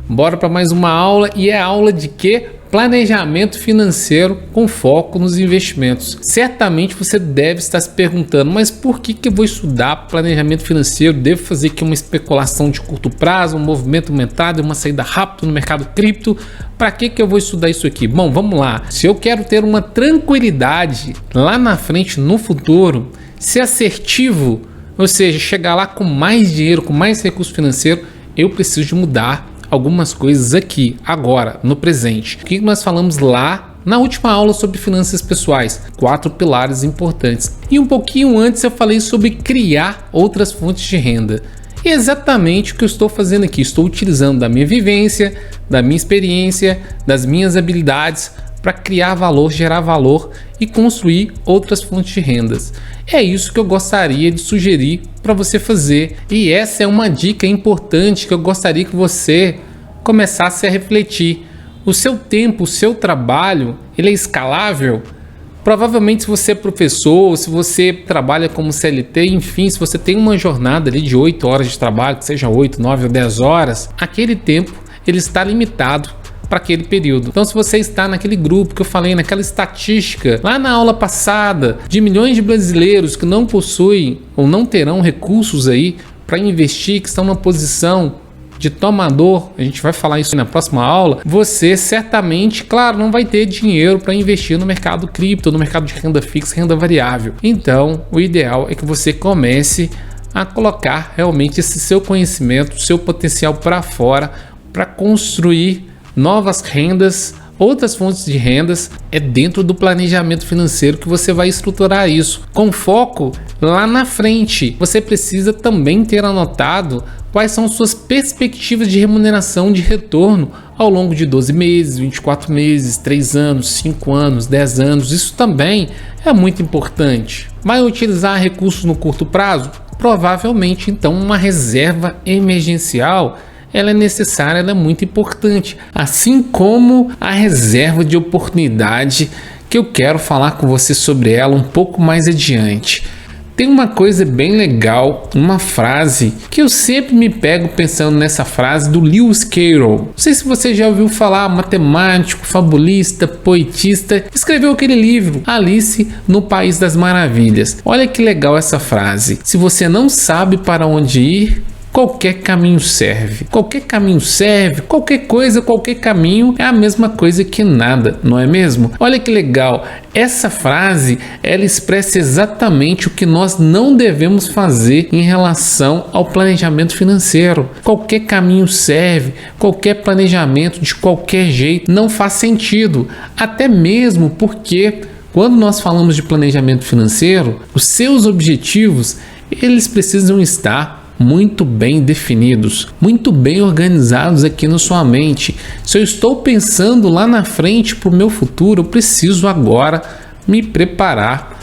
Bora para mais uma aula, e é aula de quê? Planejamento financeiro com foco nos investimentos. Certamente você deve estar se perguntando, mas por que eu vou estudar planejamento financeiro? Devo fazer aqui uma especulação de curto prazo, um movimento aumentado, uma saída rápida no mercado cripto? Para que eu vou estudar isso aqui? Bom, vamos lá. Se eu quero ter uma tranquilidade lá na frente, no futuro, ser assertivo, ou seja, chegar lá com mais dinheiro, com mais recurso financeiro, eu preciso de mudar algumas coisas aqui, agora, no presente. O que nós falamos lá na última aula sobre finanças pessoais? 4 pilares importantes. E um pouquinho antes eu falei sobre criar outras fontes de renda. E é exatamente o que eu estou fazendo aqui. Estou utilizando da minha vivência, da minha experiência, das minhas habilidades para criar valor, gerar valor e construir outras fontes de rendas. É isso que eu gostaria de sugerir para você fazer. E essa é uma dica importante que eu gostaria que você começasse a refletir. O seu tempo, o seu trabalho, ele é escalável? Provavelmente, se você é professor, se você trabalha como CLT, enfim, se você tem uma jornada ali de 8 horas de trabalho, que seja 8, 9 ou 10 horas, aquele tempo ele está limitado para aquele período. Então, se você está naquele grupo que eu falei, naquela estatística lá na aula passada de milhões de brasileiros que não possuem ou não terão recursos aí para investir, que estão numa posição de tomador, a gente vai falar isso na próxima aula, você certamente, claro, não vai ter dinheiro para investir no mercado cripto, no mercado de renda fixa, renda variável. Então, o ideal é que você comece a colocar realmente esse seu conhecimento, seu potencial para fora, para construir novas rendas, outras fontes de rendas. É dentro do planejamento financeiro que você vai estruturar isso, com foco lá na frente. Você precisa também ter anotado quais são suas perspectivas de remuneração, de retorno ao longo de 12 meses, 24 meses, 3 anos, 5 anos, 10 anos. Isso também é muito importante. Vai utilizar recursos no curto prazo? Provavelmente, então, uma reserva emergencial ela é necessária, ela é muito importante, assim como a reserva de oportunidade, que eu quero falar com você sobre ela um pouco mais adiante. Tem uma coisa bem legal, uma frase que eu sempre me pego pensando nessa frase do Lewis Carroll. Não sei se você já ouviu falar, matemático, fabulista, poetista, escreveu aquele livro Alice no País das Maravilhas. Olha que legal essa frase. Se você não sabe para onde ir, qualquer caminho serve. Qualquer caminho serve, qualquer coisa, qualquer caminho é a mesma coisa que nada, não é mesmo? Olha que legal, essa frase, ela expressa exatamente o que nós não devemos fazer em relação ao planejamento financeiro. Qualquer caminho serve, qualquer planejamento de qualquer jeito não faz sentido, até mesmo porque quando nós falamos de planejamento financeiro, os seus objetivos, eles precisam estar muito bem definidos, muito bem organizados aqui na sua mente. Se eu estou pensando lá na frente para o meu futuro, eu preciso agora me preparar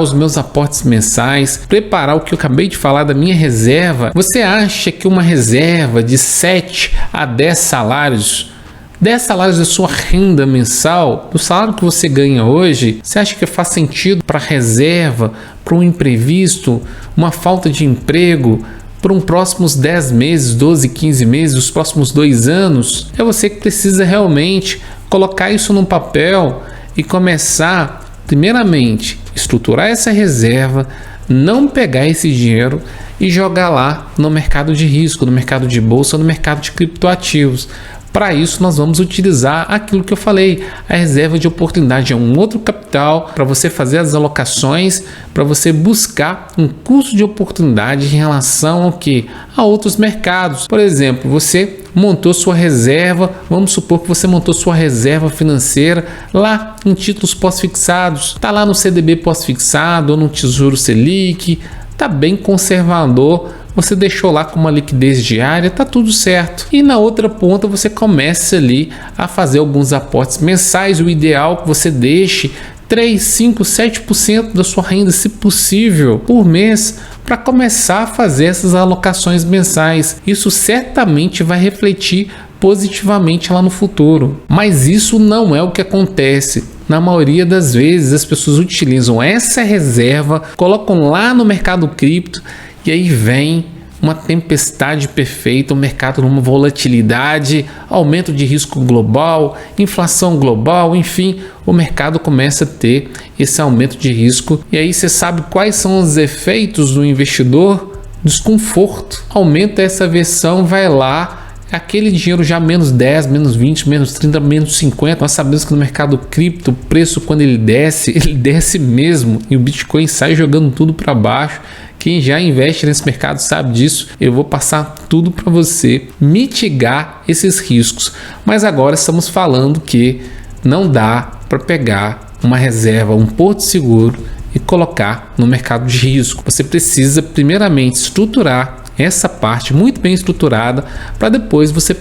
os meus aportes mensais, preparar o que eu acabei de falar da minha reserva. Você acha que uma reserva de 7 a 10 salários, 10 salários da sua renda mensal, do salário que você ganha hoje, você acha que faz sentido para reserva, para um imprevisto, uma falta de emprego, para os próximos 10 meses, 12, 15 meses, os próximos 2 anos? É você que precisa realmente colocar isso no papel e começar, primeiramente, estruturar essa reserva, não pegar esse dinheiro e jogar lá no mercado de risco, no mercado de bolsa, no mercado de criptoativos. Para isso, nós vamos utilizar aquilo que eu falei, a reserva de oportunidade. É um outro capital para você fazer as alocações, para você buscar um custo de oportunidade em relação ao que? A outros mercados. Por exemplo, você montou sua reserva, vamos supor que você montou sua reserva financeira lá em títulos pós-fixados, está lá no CDB pós-fixado ou no Tesouro Selic, está bem conservador. Você deixou lá com uma liquidez diária, tá tudo certo. E na outra ponta você começa ali a fazer alguns aportes mensais. O ideal é que você deixe 3, 5, 7% da sua renda, se possível, por mês, para começar a fazer essas alocações mensais. Isso certamente vai refletir positivamente lá no futuro. Mas isso não é o que acontece. Na maioria das vezes as pessoas utilizam essa reserva, colocam lá no mercado cripto, e aí vem uma tempestade perfeita, o mercado numa volatilidade, aumento de risco global, inflação global, enfim, o mercado começa a ter esse aumento de risco. E aí você sabe quais são os efeitos do investidor? Desconforto. Aumenta essa aversão, vai lá, aquele dinheiro já menos 10, menos 20, menos 30, menos 50. Nós sabemos que no mercado cripto, o preço quando ele desce mesmo, e o Bitcoin sai jogando tudo para baixo. Quem já investe nesse mercado sabe disso. Eu vou passar tudo para você mitigar esses riscos. Mas agora estamos falando que não dá para pegar uma reserva, um porto seguro e colocar no mercado de risco. Você precisa primeiramente estruturar essa parte muito bem estruturada para depois você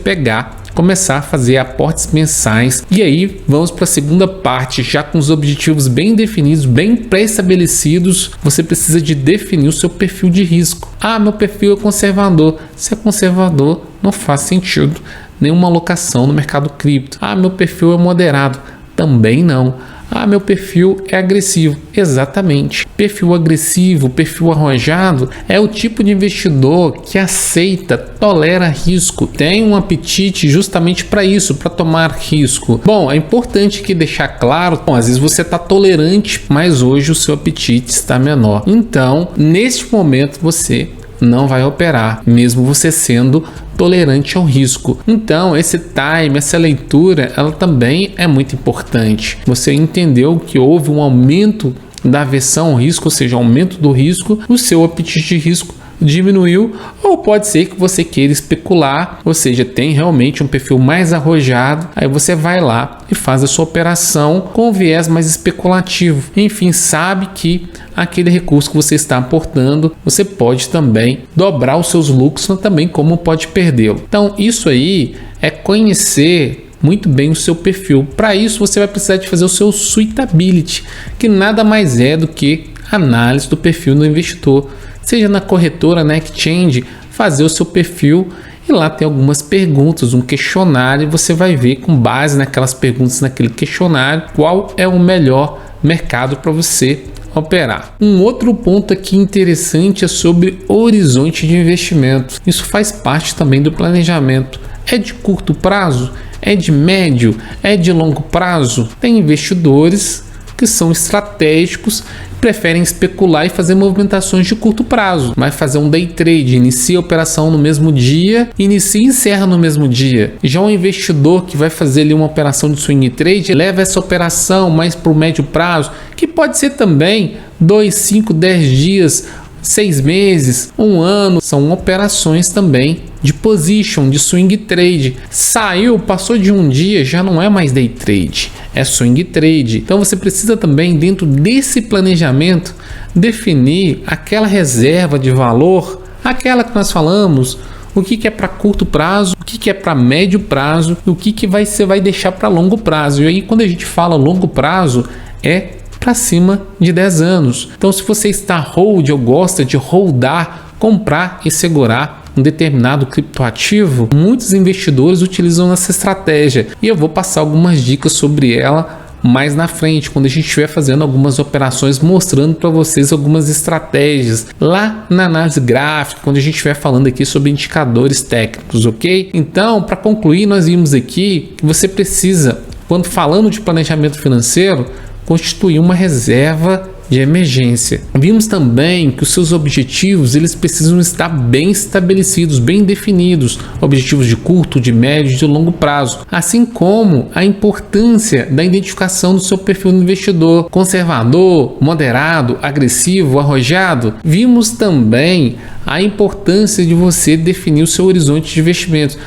começar a fazer aportes mensais. E aí vamos para a segunda parte, já com os objetivos bem definidos, bem pré-estabelecidos. Você precisa de definir o seu perfil de risco. Ah, meu perfil é conservador. Se é conservador, não faz sentido nenhuma alocação no mercado cripto. Ah, meu perfil é moderado. Também não. Ah, meu perfil é agressivo. Exatamente. Perfil agressivo, perfil arrojado é o tipo de investidor que aceita, tolera risco, tem um apetite justamente para isso, para tomar risco. Bom, é importante que deixar claro, às vezes você está tolerante, mas hoje o seu apetite está menor. Então, neste momento você não vai operar, mesmo você sendo tolerante ao risco. Então, esse time, essa leitura, ela também é muito importante. Você entendeu que houve um aumento da aversão ao risco, ou seja, aumento do risco, o seu apetite de risco diminuiu, ou pode ser que você queira especular, ou seja, tem realmente um perfil mais arrojado, aí você vai lá e faz a sua operação com viés mais especulativo. Enfim, sabe que aquele recurso que você está aportando, você pode também dobrar os seus lucros, mas também como pode perdê-lo. Então, isso aí é conhecer muito bem o seu perfil. Para isso, você vai precisar de fazer o seu suitability, que nada mais é do que análise do perfil do investidor. Seja na corretora, na exchange, fazer o seu perfil e lá tem algumas perguntas, um questionário, e você vai ver com base naquelas perguntas, naquele questionário, qual é o melhor mercado para você operar. Um outro ponto aqui interessante é sobre horizonte de investimento. Isso faz parte também do planejamento. É de curto prazo? É de médio? É de longo prazo? Tem investidores que são estratégicos, preferem especular e fazer movimentações de curto prazo. Vai fazer um day trade, inicia a operação no mesmo dia, inicia e encerra no mesmo dia. Já um investidor que vai fazer ali uma operação de swing trade, leva essa operação mais para o médio prazo, que pode ser também 2, 5, 10 dias, 6 meses, 1 ano. São operações também de position, de swing trade. Saiu, passou de um dia, já não é mais day trade, é swing trade. Então você precisa também, dentro desse planejamento, definir aquela reserva de valor, aquela que nós falamos, o que é para curto prazo, o que é para médio prazo e o que você vai deixar para longo prazo. E aí, quando a gente fala longo prazo, é para cima de 10 anos. Então, se você está hold ou gosta de holdar, comprar e segurar um determinado criptoativo, muitos investidores utilizam essa estratégia e eu vou passar algumas dicas sobre ela mais na frente, quando a gente estiver fazendo algumas operações, mostrando para vocês algumas estratégias lá na análise gráfica, quando a gente estiver falando aqui sobre indicadores técnicos, ok? Então, para concluir, nós vimos aqui que você precisa, quando falando de planejamento financeiro, constituir uma reserva de emergência. Vimos também que os seus objetivos eles precisam estar bem estabelecidos, bem definidos, objetivos de curto, de médio e de longo prazo, assim como a importância da identificação do seu perfil do investidor, conservador, moderado, agressivo, arrojado. Vimos também a importância de você definir o seu horizonte de investimentos.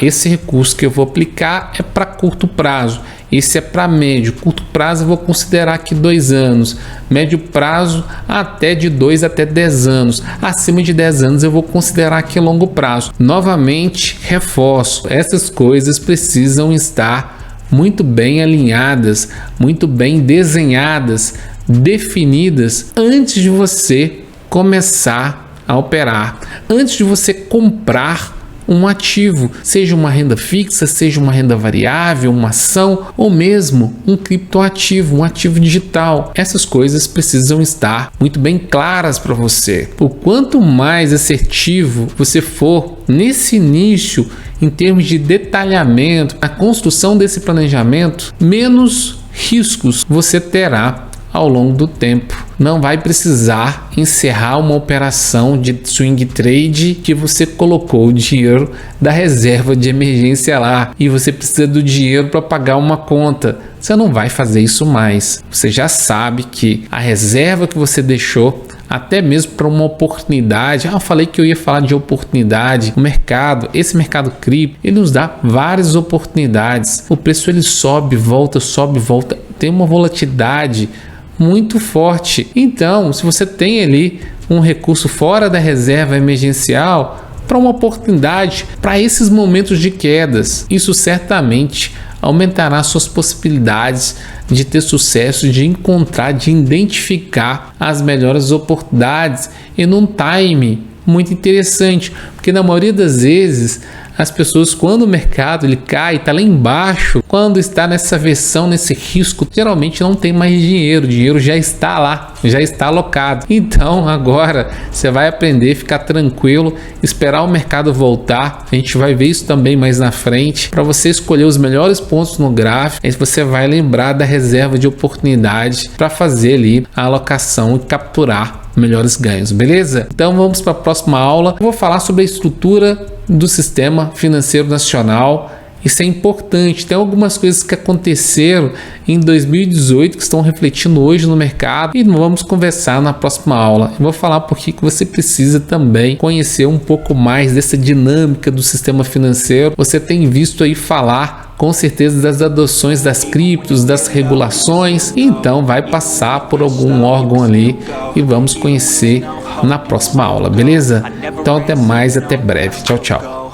Esse recurso que eu vou aplicar é para curto prazo, esse é para médio. Curto prazo eu vou considerar aqui 2 anos, médio prazo até de 2 até 10 anos, acima de 10 anos eu vou considerar aqui longo prazo. Novamente reforço, essas coisas precisam estar muito bem alinhadas, muito bem desenhadas, definidas antes de você começar a operar, antes de você comprar um ativo, seja uma renda fixa, seja uma renda variável, uma ação ou mesmo um criptoativo, um ativo digital. Essas coisas precisam estar muito bem claras para você. O quanto mais assertivo você for nesse início em termos de detalhamento, a construção desse planejamento, menos riscos você terá ao longo do tempo. Não vai precisar encerrar uma operação de swing trade que você colocou o dinheiro da reserva de emergência lá e você precisa do dinheiro para pagar uma conta. Você não vai fazer isso mais. Você já sabe que a reserva que você deixou, até mesmo para uma oportunidade. Eu falei que eu ia falar de oportunidade. O mercado, esse mercado cripto, ele nos dá várias oportunidades. O preço ele sobe, volta, tem uma volatilidade muito forte. Então, se você tem ali um recurso fora da reserva emergencial para uma oportunidade, para esses momentos de quedas, isso certamente aumentará suas possibilidades de ter sucesso, de encontrar, de identificar as melhores oportunidades e num time muito interessante, porque na maioria das vezes as pessoas, quando o mercado ele cai, está lá embaixo, quando está nessa versão, nesse risco, geralmente não tem mais dinheiro, o dinheiro já está lá, já está alocado. Então agora você vai aprender a ficar tranquilo, esperar o mercado voltar. A gente vai ver isso também mais na frente, para você escolher os melhores pontos no gráfico. Aí você vai lembrar da reserva de oportunidade para fazer ali a alocação e capturar melhores ganhos, beleza? Então vamos para a próxima aula. Eu vou falar sobre a estrutura do sistema financeiro nacional. Isso é importante. Tem algumas coisas que aconteceram em 2018 que estão refletindo hoje no mercado e vamos conversar na próxima aula. Eu vou falar por que você precisa também conhecer um pouco mais dessa dinâmica do sistema financeiro. Você tem visto aí falar com certeza das adoções das criptos, das regulações, então vai passar por algum órgão ali e vamos conhecer na próxima aula, beleza? Então até mais, até breve. Tchau, tchau.